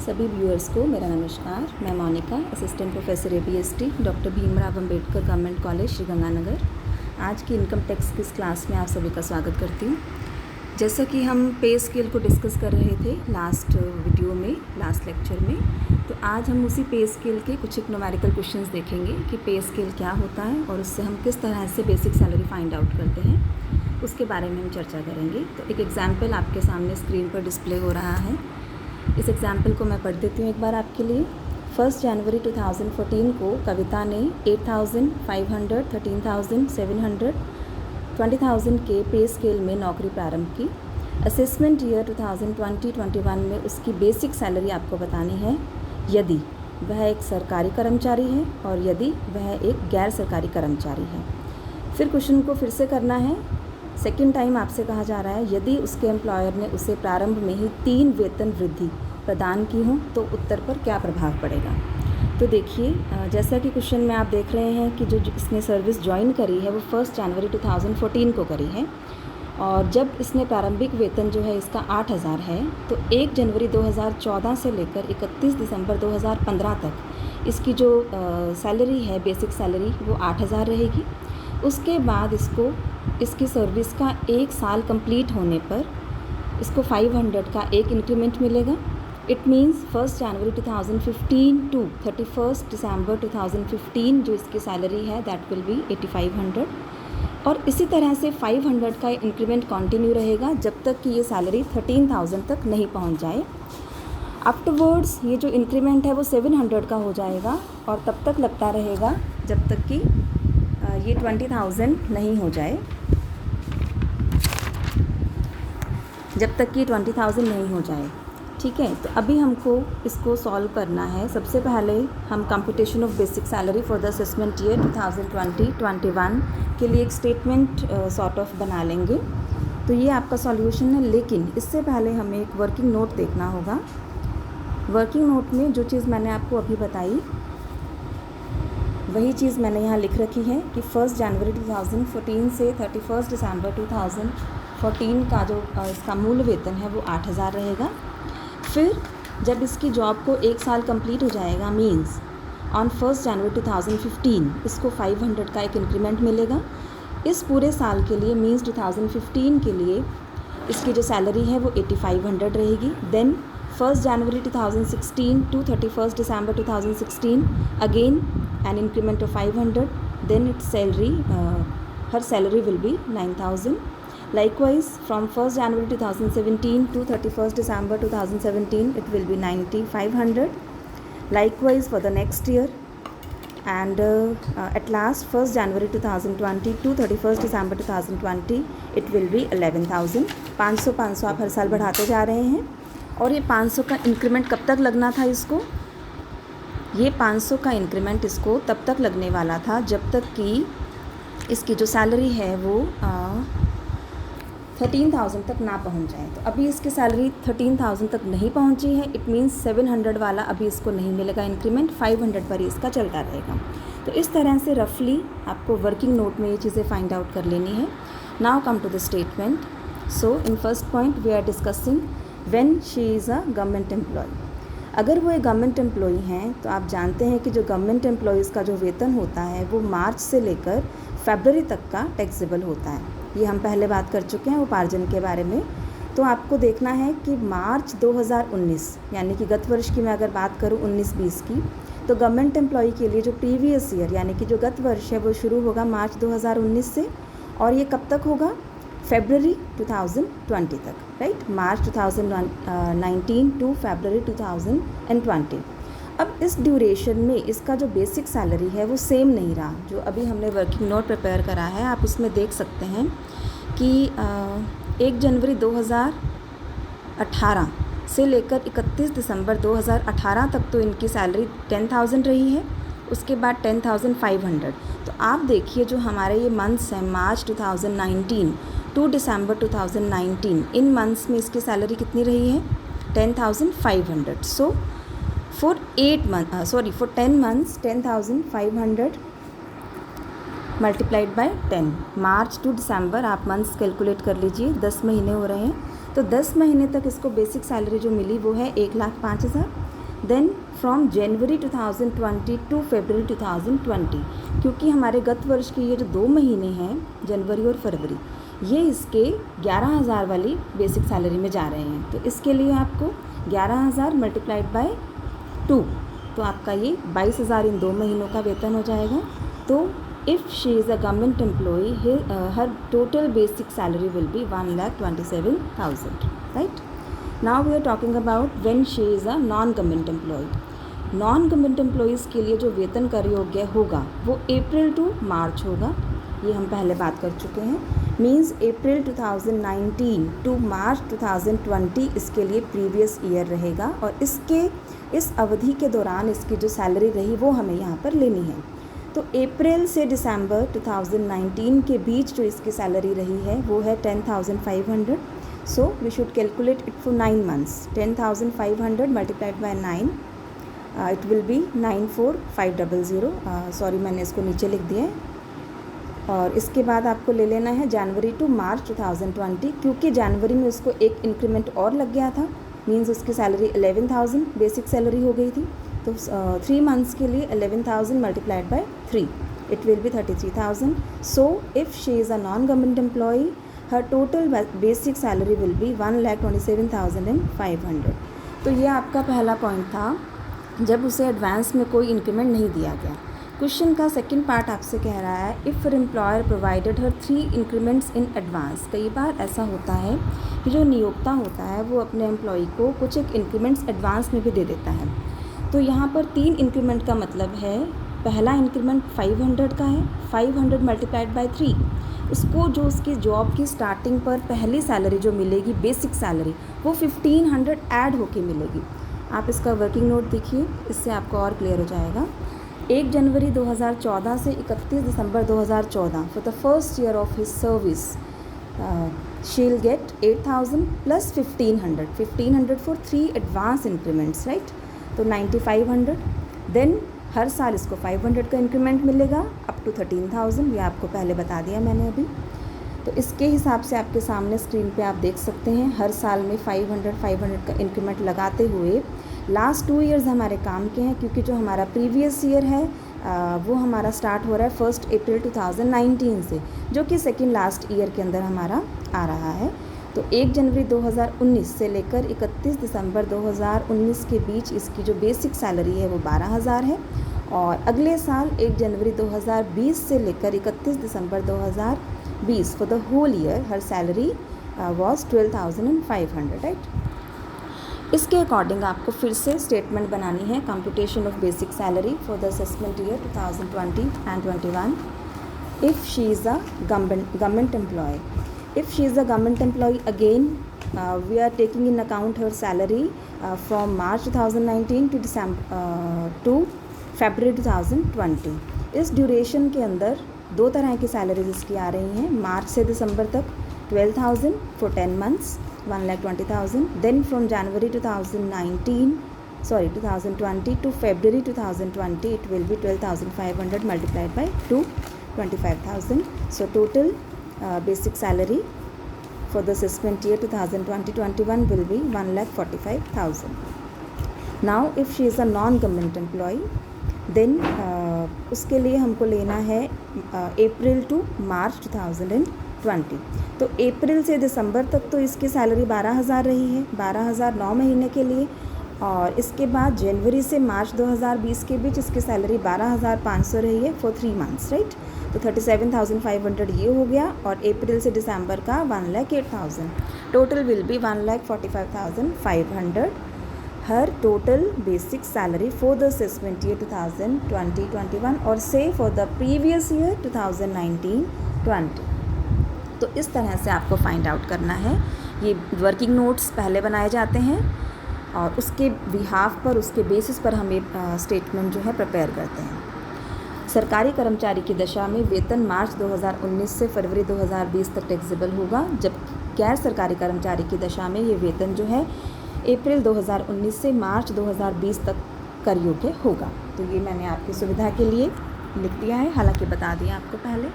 सभी व्यूअर्स को मेरा नमस्कार। मैं Monika, assistant professor ABST, doctor Bhimrao Ambedkar government college Sriganganagar. आज की इनकम टैक्स की इस क्लास में आप सभी का स्वागत करती हूँ। जैसा कि हम पे स्केल को डिस्कस कर रहे थे लास्ट लेक्चर में, तो आज हम उसी पे स्केल के कुछ एक न्यूमेरिकल क्वेश्चंस देखेंगे कि पे स्केल क्या होता है और उससे हम किस तरह से बेसिक सैलरी फाइंड आउट करते हैं, उसके बारे में हम चर्चा करेंगे। तो एक एग्जाम्पल आपके सामने स्क्रीन पर डिस्प्ले हो रहा है। इस एग्जाम्पल को मैं पढ़ देती हूँ एक बार आपके लिए। 1 जनवरी 2014 को कविता ने 8,500, 13,700, 20,000 के पे स्केल में नौकरी प्रारंभ की। असेसमेंट ईयर 2020-21 में उसकी बेसिक सैलरी आपको बतानी है यदि वह एक सरकारी कर्मचारी है और यदि वह एक गैर सरकारी कर्मचारी है। फिर क्वेश्चन को फिर से करना है। सेकेंड टाइम आपसे कहा जा रहा है यदि उसके एम्प्लॉयर ने उसे प्रारंभ में ही 3 वेतन वृद्धि प्रदान की हो तो उत्तर पर क्या प्रभाव पड़ेगा। तो देखिए, जैसा कि क्वेश्चन में आप देख रहे हैं कि जो इसने सर्विस ज्वाइन करी है वो 1 जनवरी 2014 को करी है और जब इसने प्रारंभिक वेतन जो है इसका 8,000 है, तो 1 जनवरी 2014 से लेकर 31 दिसंबर 2015 तक इसकी जो सैलरी है, बेसिक सैलरी, वो 8,000 रहेगी। उसके बाद इसकी सर्विस का 1 साल कंप्लीट होने पर इसको 500 का एक इंक्रीमेंट मिलेगा। इट मीन्स 1 जनवरी 2015 टू 31 दिसंबर 2015 जो इसकी सैलरी है दैट विल बी 8,500 और इसी तरह से 500 का इंक्रीमेंट कंटिन्यू रहेगा जब तक कि ये सैलरी 13,000 तक नहीं पहुंच जाए। आफ्टरवर्ड्स ये जो इंक्रीमेंट है वो 700 का हो जाएगा और तब तक लगता रहेगा जब तक कि ये 20,000 नहीं हो जाए, जब तक कि 20,000 नहीं हो जाए। ठीक है, तो अभी हमको इसको सॉल्व करना है। सबसे पहले हम computation of basic salary for the assessment year 2020-21 के लिए एक स्टेटमेंट सॉर्ट ऑफ बना लेंगे। तो ये आपका सॉल्यूशन है, लेकिन इससे पहले हमें एक वर्किंग नोट देखना होगा। वर्किंग नोट में जो चीज़ मैंने आपको अभी बताई वही चीज़ मैंने यहाँ लिख रखी है कि 1 जनवरी 2014 से 31 दिसंबर 2014 का जो इसका मूल वेतन है वो 8,000 रहेगा। फिर जब इसकी जॉब को 1 साल कंप्लीट हो जाएगा, मींस ऑन 1 जनवरी 2015 इसको 500 का एक इंक्रीमेंट मिलेगा। इस पूरे साल के लिए मींस 2015 के लिए इसकी जो सैलरी है वो 8,500 रहेगी। Then 1 January 2016 to 31 December 2016 again an increment of 500, then its salary, her salary will be 9,000. Likewise, from 1 January 2017 to 31st December 2017, it will be 9,500. Likewise for the next year, and at last 1 January 2020 to 31st December 2020, it will be 11,000. 500 आप हर साल बढ़ाते जा रहे हैं और ये 500 का increment कब तक लगना था इसको? ये 500 का इंक्रीमेंट इसको तब तक लगने वाला था जब तक कि इसकी जो सैलरी है वो 13,000 तक ना पहुंच जाए। तो अभी इसकी सैलरी 13,000 तक नहीं पहुंची है। इट मीन्स 700 वाला अभी इसको नहीं मिलेगा इंक्रीमेंट, 500 पर ही इसका चलता रहेगा। तो इस तरह से रफली आपको वर्किंग नोट में ये चीज़ें फाइंड आउट कर लेनी है। Now come to the statement. So in first point we are discussing when she is a government employee. अगर वो एक गवर्नमेंट एम्प्लॉई हैं तो आप जानते हैं कि जो गवर्नमेंट एम्प्लॉयज़ का जो वेतन होता है वो मार्च से लेकर फरवरी तक का टैक्सेबल होता है। ये हम पहले बात कर चुके हैं उपार्जन के बारे में। तो आपको देखना है कि मार्च 2019 यानी कि गत वर्ष की मैं अगर बात करूँ 19-20 की, तो गवर्नमेंट एम्प्लॉई के लिए जो प्रीवियस ईयर यानी कि जो गत वर्ष है वो शुरू होगा मार्च 2019 से और ये कब तक होगा? फरवरी 2020 तक, राइट? मार्च 2019 टू फरवरी 2020। अब इस ड्यूरेशन में इसका जो बेसिक सैलरी है वो सेम नहीं रहा। जो अभी हमने वर्किंग नोट प्रिपेयर करा है आप उसमें देख सकते हैं कि 1 जनवरी 2018 से लेकर 31 दिसंबर 2018 तक तो इनकी सैलरी 10,000 रही है, उसके बाद 10,500। तो आप देखिए जो हमारे ये मंथ्स हैं मार्च 2019 टू दिसंबर 2019, इन मंथ्स में इसकी सैलरी कितनी रही है? 10,500। So for 10 months 10,500 multiplied by 10, March to December आप मंथ्स कैलकुलेट कर लीजिए, 10 महीने हो रहे हैं। तो 10 महीने तक इसको बेसिक सैलरी जो मिली वो है 1,05,000। देन फ्रॉम जनवरी 2020 टू फरवरी 2020, क्योंकि हमारे गत वर्ष के ये जो 2 महीने हैं जनवरी और फरवरी, ये इसके 11,000 वाली बेसिक सैलरी में जा रहे हैं। तो इसके लिए आपको 11,000 मल्टीप्लाइड बाय 2, तो आपका ये 22,000 इन 2 महीनों का वेतन हो जाएगा। तो if she is a government employee, her total basic salary will be 1,27,000, right. Now we are talking about when she is a non government employee. Non government employees के लिए जो वेतन कर योग्य होगा वो अप्रैल टू मार्च होगा, ये हम पहले बात कर चुके हैं। मीन्स अप्रैल 2019 टू मार्च 2020 इसके लिए प्रीवियस ईयर रहेगा, और इस अवधि के दौरान इसकी जो सैलरी रही वो हमें यहाँ पर लेनी है। तो अप्रैल से दिसंबर 2019 के बीच जो इसकी सैलरी रही है वो है 10,500। So we should calculate it for 9 months। 10,500 multiplied by 9, it will be 94,500। Sorry, मैंने इसको नीचे लिख दिया है। और इसके बाद आपको ले लेना है जनवरी टू मार्च 2020, क्योंकि जनवरी में उसको एक इंक्रीमेंट और लग गया था। मीन्स उसकी सैलरी 11,000 बेसिक सैलरी हो गई थी। तो 3 months के लिए 11,000 multiplied by 3, it will B 33,000। So if she is a non government employee, her total basic salary will B 1,27,500। तो ये आपका पहला पॉइंट था जब उसे एडवांस में कोई इंक्रीमेंट नहीं दिया गया। क्वेश्चन का सेकंड पार्ट आपसे कह रहा है, if employer provided her 3 increments in advance. कई बार ऐसा होता है कि जो नियोक्ता होता है वो अपने एम्प्लॉय को कुछ एक इंक्रीमेंट्स एडवांस में भी दे देता है। तो यहाँ पर 3 इंक्रीमेंट का मतलब है, पहला इंक्रीमेंट 500 का है, 500 मल्टीप्लाइड बाय 3, उसको जो उसकी जॉब की स्टार्टिंग पर पहली सैलरी जो मिलेगी बेसिक सैलरी, वो 1,500 ऐड होके मिलेगी। आप इसका वर्किंग नोट देखिए, इससे आपको और क्लियर हो जाएगा। 1 जनवरी 2014 से 31 दिसंबर 2014 for the first year of his service she will get 8,000 plus 1,500 for 3 advance increments, right. तो 9,500। देन हर साल इसको 500 का इंक्रीमेंट मिलेगा अप टू 13,000, ये आपको पहले बता दिया मैंने अभी। तो इसके हिसाब से आपके सामने स्क्रीन पे आप देख सकते हैं, हर साल में 500 का इंक्रीमेंट लगाते हुए लास्ट 2 ईयर्स हमारे काम के हैं, क्योंकि जो हमारा प्रीवियस ईयर है वो हमारा स्टार्ट हो रहा है 1 अप्रैल 2019 से, जो कि सेकेंड लास्ट ईयर के अंदर हमारा आ रहा है। तो 1 जनवरी 2019 से लेकर 31 दिसंबर 2019 के बीच इसकी जो बेसिक सैलरी है वो 12,000 है, और अगले साल 1 जनवरी 2020 से लेकर 31 दिसंबर 2020 for the whole year her salary was 12,500, right. इसके अकॉर्डिंग आपको फिर से स्टेटमेंट बनानी है, computation of basic salary for the assessment year 2020 and 21। If she is a government employee, if she is a government employee, again we are taking in account her salary from March 2019 to February 2020। इस duration के अंदर 2 तरह की salaries इसकी आ रही हैं। मार्च से दिसंबर तक 12,000 for 10 months 1,20,000। Then from January 2020 to February 2020 it will be 12,500 multiplied by 2, 25,000। so total basic salary for the assessment year 2020-21 will be 1,45,000। now if she is a non-government employee, then उसके लिए हमको लेना है अप्रैल टू मार्च 2020। तो अप्रैल से दिसंबर तक तो इसकी सैलरी 12,000 रही है, 12,000 9 महीने के लिए, और इसके बाद जनवरी से मार्च 2020 के बीच इसकी सैलरी 12,500 रही है फॉर 3 months, राइट। तो 37,500 ये हो गया, और अप्रैल से दिसंबर का 1,08,000, total will be 1,45,500 her total basic salary for the assessment year 2020-21 और से फॉर द प्रीवियस ईयर 2019-20। तो इस तरह से आपको फाइंड आउट करना है। ये वर्किंग नोट्स पहले बनाए जाते हैं और उसके बिहाफ पर, उसके बेसिस पर हम ये स्टेटमेंट जो है प्रिपेयर करते हैं। सरकारी कर्मचारी की दशा में वेतन मार्च 2019 से फरवरी 2020 तक टैक्सेबल होगा, जब गैर सरकारी कर्मचारी की दशा में ये वेतन जो है अप्रैल 2019 से मार्च 2020 तक कर योग्य होगा। तो ये मैंने आपकी सुविधा के लिए लिख दिया है, हालांकि बता दिया आपको पहले।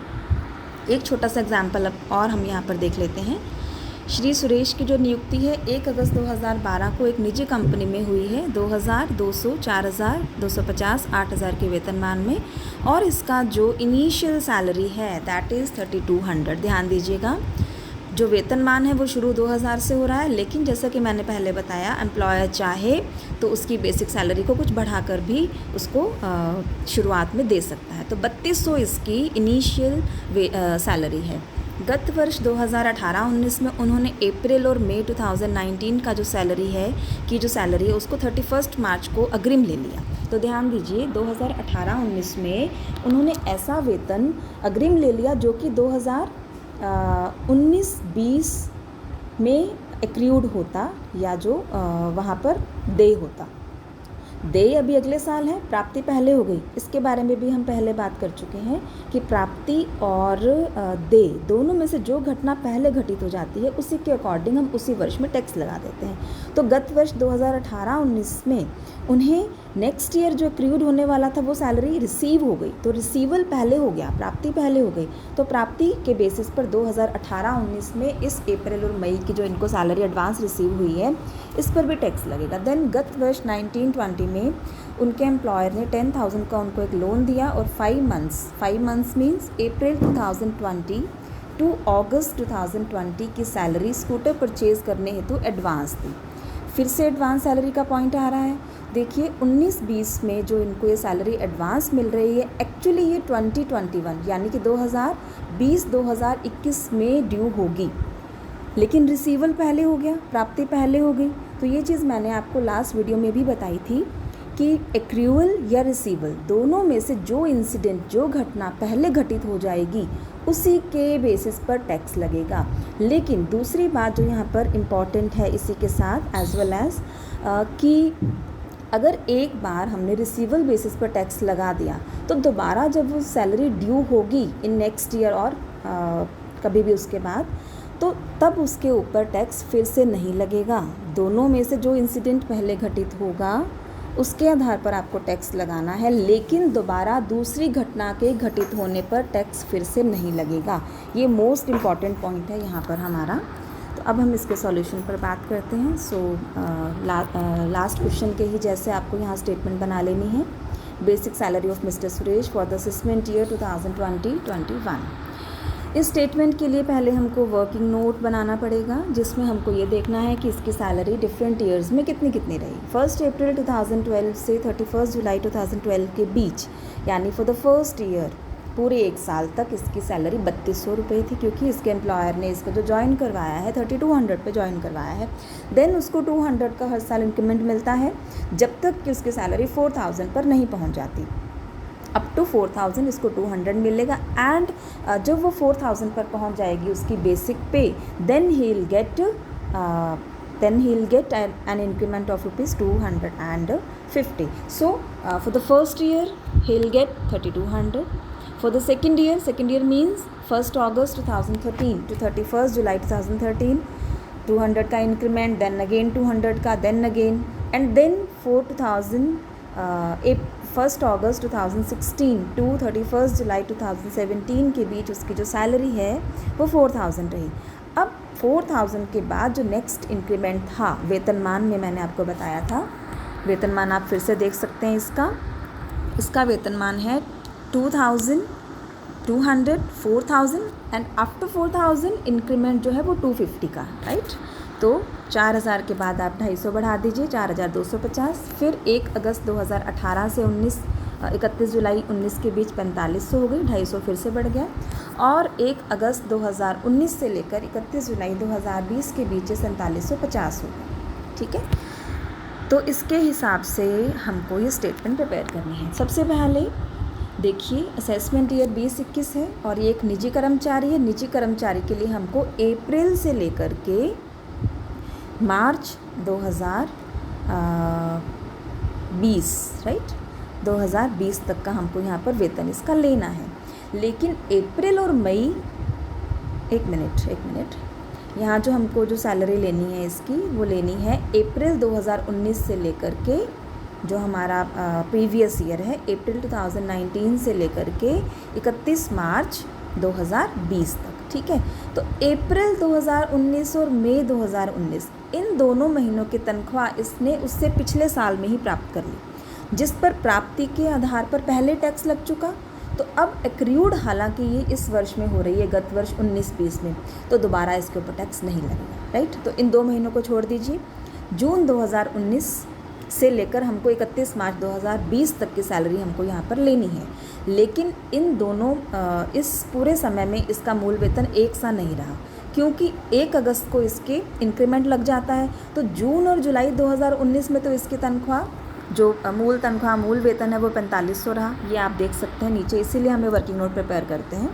एक छोटा सा एग्जाम्पल अब और हम यहाँ पर देख लेते हैं। श्री सुरेश की जो नियुक्ति है 1 अगस्त 2012 को एक निजी कंपनी में हुई है 2,000, 200, 4,000, 250, 8,000 के वेतनमान में, और इसका जो इनिशियल सैलरी है दैट इज़ 3200। ध्यान दीजिएगा, जो वेतनमान है वो शुरू 2000 से हो रहा है, लेकिन जैसा कि मैंने पहले बताया एम्प्लॉयर चाहे तो उसकी बेसिक सैलरी को कुछ बढ़ाकर भी उसको शुरुआत में दे सकता है। तो 3200 इसकी इनिशियल सैलरी है। गत वर्ष 2018-19 में उन्होंने अप्रैल और मई 2019 का जो सैलरी है उसको 31 मार्च को अग्रिम ले लिया। तो ध्यान दीजिए 2018-19 में उन्होंने ऐसा वेतन अग्रिम ले लिया जो कि 2019-20 में एक्रूड होता, या जो वहाँ पर देय होता। देय अभी अगले साल है, प्राप्ति पहले हो गई। इसके बारे में भी हम पहले बात कर चुके हैं कि प्राप्ति और देय दोनों में से जो घटना पहले घटित हो जाती है उसी के अकॉर्डिंग हम उसी वर्ष में टैक्स लगा देते हैं। तो गत वर्ष 2018-19 में उन्हें नेक्स्ट ईयर जो एक्रूड होने वाला था वो सैलरी रिसीव हो गई, तो रिसीवल पहले हो गया, प्राप्ति पहले हो गई। तो प्राप्ति के बेसिस पर 2018-19 में इस अप्रैल और मई की जो इनको सैलरी एडवांस रिसीव हुई है इस पर भी टैक्स लगेगा। देन गत वर्ष 19-20 में उनके एम्प्लॉयर ने 10,000 का उनको एक लोन दिया और 5 मंथ्स मीन्स अप्रैल 2020 टू अगस्त 2020 की सैलरी स्कूटर परचेज करने हेतु एडवांस दी। फिर से एडवांस सैलरी का पॉइंट आ रहा है। देखिए 19-20 में जो इनको ये सैलरी एडवांस मिल रही है एक्चुअली ये 2021 यानी कि 2020-2021 में ड्यू होगी, लेकिन रिसीवल पहले हो गया, प्राप्ति पहले हो गई। तो ये चीज़ मैंने आपको लास्ट वीडियो में भी बताई थी कि एक्रूअल या रिसीवल दोनों में से जो इंसिडेंट, जो घटना पहले घटित हो जाएगी उसी के बेसिस पर टैक्स लगेगा। लेकिन दूसरी बात जो यहाँ पर इम्पॉर्टेंट है इसी के साथ एज वेल एज कि अगर एक बार हमने रिसीवल बेसिस पर टैक्स लगा दिया तो दोबारा जब वो सैलरी ड्यू होगी इन नेक्स्ट ईयर और कभी भी उसके बाद, तो तब उसके ऊपर टैक्स फिर से नहीं लगेगा। दोनों में से जो इंसिडेंट पहले घटित होगा उसके आधार पर आपको टैक्स लगाना है, लेकिन दोबारा दूसरी घटना के घटित होने पर टैक्स फिर से नहीं लगेगा। ये मोस्ट इम्पॉर्टेंट पॉइंट है यहाँ पर हमारा। तो अब हम इसके सॉल्यूशन पर बात करते हैं। लास्ट क्वेश्चन के ही जैसे आपको यहाँ स्टेटमेंट बना लेनी है। Basic salary of mister Suresh for the assessment year 2020-21। इस स्टेटमेंट के लिए पहले हमको वर्किंग नोट बनाना पड़ेगा, जिसमें हमको ये देखना है कि इसकी सैलरी डिफरेंट ईयर्स में कितनी रही। 1 अप्रैल 2012 से 31 जुलाई 2012 के बीच, यानी फॉर द फर्स्ट ईयर पूरे 1 साल तक इसकी सैलरी 3200 रुपये थी, क्योंकि इसके एम्प्लॉयर ने इसको जो ज्वाइन करवाया है 3200 पे ज्वाइन करवाया है। देन उसको 200 का हर साल इंक्रीमेंट मिलता है जब तक कि उसकी सैलरी 4000 पर नहीं पहुंच जाती। अप टू 4000 इसको 200 मिलेगा, एंड जब वो 4000 पर पहुंच जाएगी उसकी basic pay, then he will get an increment of rupees 250. So for the first year he will get 3200. For the second year means 1st August 2013 to 31st July 2013, 200 का increment, then again 200 का, then again, and then 1st August 2016 to 31st July 2017 के बीच उसकी जो salary है वो 4000 रही। अब 4000 के बाद जो नेक्स्ट इंक्रीमेंट था वेतनमान में, मैंने आपको बताया था, वेतनमान आप फिर से देख सकते हैं। इसका वेतनमान है 2000, 200, 4000 एंड आफ्टर 4000 इंक्रीमेंट जो है वो 250 का, राइट। तो 4000 के बाद आप 250 बढ़ा दीजिए, 4250। फिर 1 अगस्त 2018 से 31 जुलाई 19 के बीच 4500 हो गई, 250 फिर से बढ़ गया। और 1 अगस्त 2019 से लेकर 31 जुलाई 2020 के बीच 4750 हो गई, ठीक है। तो इसके हिसाब से हमको ये स्टेटमेंट प्रिपेयर करनी है। सबसे पहले देखिए असेसमेंट ईयर 2021 है और ये एक निजी कर्मचारी है। निजी कर्मचारी के लिए हमको अप्रैल से लेकर के मार्च 2020, राइट, 2020 तक का हमको यहाँ पर वेतन इसका लेना है। लेकिन अप्रैल और मई, एक मिनट, यहाँ जो हमको जो सैलरी लेनी है इसकी वो लेनी है अप्रैल 2019 से लेकर के जो हमारा प्रीवियस ईयर है, अप्रैल 2019 से लेकर के 31 मार्च 2020 तक, ठीक। ठीक है। तो अप्रैल 2019 और मई 2019 इन दोनों महीनों की तनख्वाह इसने उससे पिछले साल में ही प्राप्त कर ली, जिस पर प्राप्ति के आधार पर पहले टैक्स लग चुका। तो अब एक्रूड, हालांकि ये इस वर्ष में हो रही है, गत वर्ष 19-20 में, तो दोबारा इसके ऊपर टैक्स नहीं लगेगा, राइट। तो इन 2 महीनों को छोड़ दीजिए। जून 2019 से लेकर हमको 31 मार्च 2020 तक की सैलरी हमको यहाँ पर लेनी है, लेकिन इन दोनों इस पूरे समय में इसका मूल वेतन एक सा नहीं रहा, क्योंकि 1 अगस्त को इसके इंक्रीमेंट लग जाता है। तो जून और जुलाई 2019 में तो इसकी तनख्वाह, जो मूल तनख्वाह, मूल वेतन है, वो 4500 रहा। ये आप देख सकते हैं नीचे, इसीलिए हमें वर्किंग नोट प्रिपेयर करते हैं।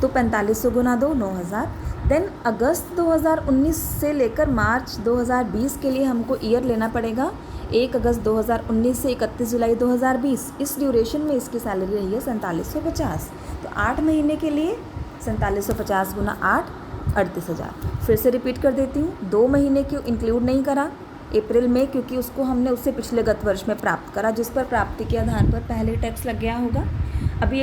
तो 4500 गुना 2, 9000। देन अगस्त 2019 से लेकर मार्च 2020 के लिए हमको ईयर लेना पड़ेगा, 1 अगस्त 2019 से 31 जुलाई 2020। इस ड्यूरेशन में इसकी सैलरी रही है 4750। तो 8 महीने के लिए 4750 गुना 8, 38,000। फिर से रिपीट कर देती हूँ, 2 महीने क्यों इंक्लूड नहीं करा अप्रैल में, क्योंकि उसको हमने उससे पिछले गत वर्ष में प्राप्त करा, जिस पर प्राप्ति के आधार पर पहले टैक्स लग गया होगा। अभी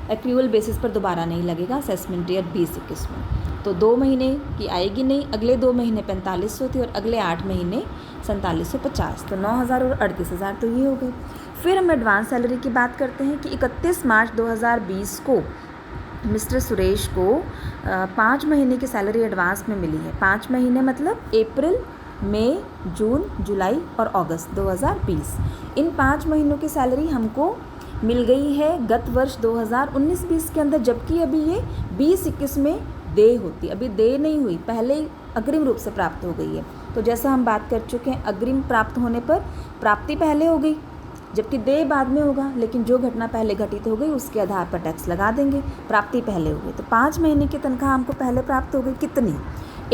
एक्रूअल बेसिस पर दोबारा नहीं लगेगा असेसमेंट ईयर 20-21 में। तो 2 महीने की आएगी नहीं, अगले 2 महीने 4500 थी और अगले 8 महीने 4750। तो 9000 और 38,000 तो ये हो गई। फिर हम एडवांस सैलरी की बात करते हैं कि 31 मार्च 2020 को मिस्टर सुरेश को 5 महीने की सैलरी एडवांस में मिली है। 5 महीने मतलब अप्रैल, मई, जून, जुलाई और अगस्त 2020। इन 5 महीनों की सैलरी हमको मिल गई है गत वर्ष 2019-20 के अंदर, जबकि अभी ये 20-21 में देय होती, अभी देय नहीं हुई, पहले ही अग्रिम रूप से प्राप्त हो गई है। तो जैसा हम बात कर चुके हैं, अग्रिम प्राप्त होने पर प्राप्ति पहले हो गई, जबकि देय बाद में होगा, लेकिन जो घटना पहले घटित हो गई उसके आधार पर टैक्स लगा देंगे, प्राप्ति पहले हो गई। तो 5 महीने की तनख्वाह हमको पहले प्राप्त हो गई, कितनी?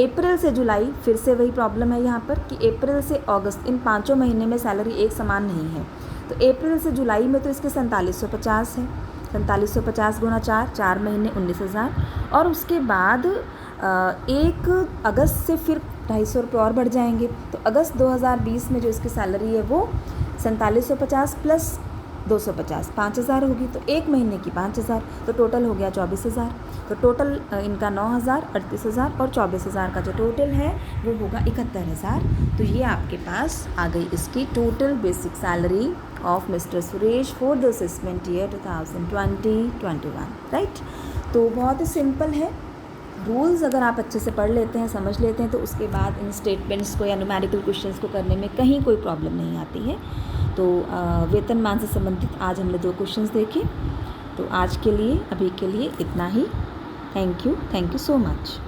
अप्रैल से जुलाई। फिर से वही प्रॉब्लम है यहाँ पर कि अप्रैल से अगस्त इन 5 महीने में सैलरी एक समान नहीं है। तो अप्रैल से जुलाई में तो इसके 4750 है, 4750 गुना 4, 4 महीने 19,000। और उसके बाद 1 अगस्त से फिर 250 रुपये और बढ़ जाएंगे। तो अगस्त 2020 में जो इसकी सैलरी है वो 4750 प्लस 250, 5000 होगी। तो 1 महीने की 5000, तो टोटल हो गया 24,000। तो टोटल इनका 9000, 38,000 और 24,000 का जो टोटल है वो होगा 71,000। तो ये आपके पास आ गई इसकी total basic salary of mister Suresh for the assessment year 2020-21, right. तो बहुत ही सिंपल है। रूल्स अगर आप अच्छे से पढ़ लेते हैं, समझ लेते हैं, तो उसके बाद इन स्टेटमेंट्स को या न्यूमेरिकल क्वेश्चंस को करने में कहीं कोई प्रॉब्लम नहीं आती है। तो वेतनमान से संबंधित आज हमने 2 क्वेश्चंस देखे। तो आज के लिए, अभी के लिए इतना ही। Thank you so much.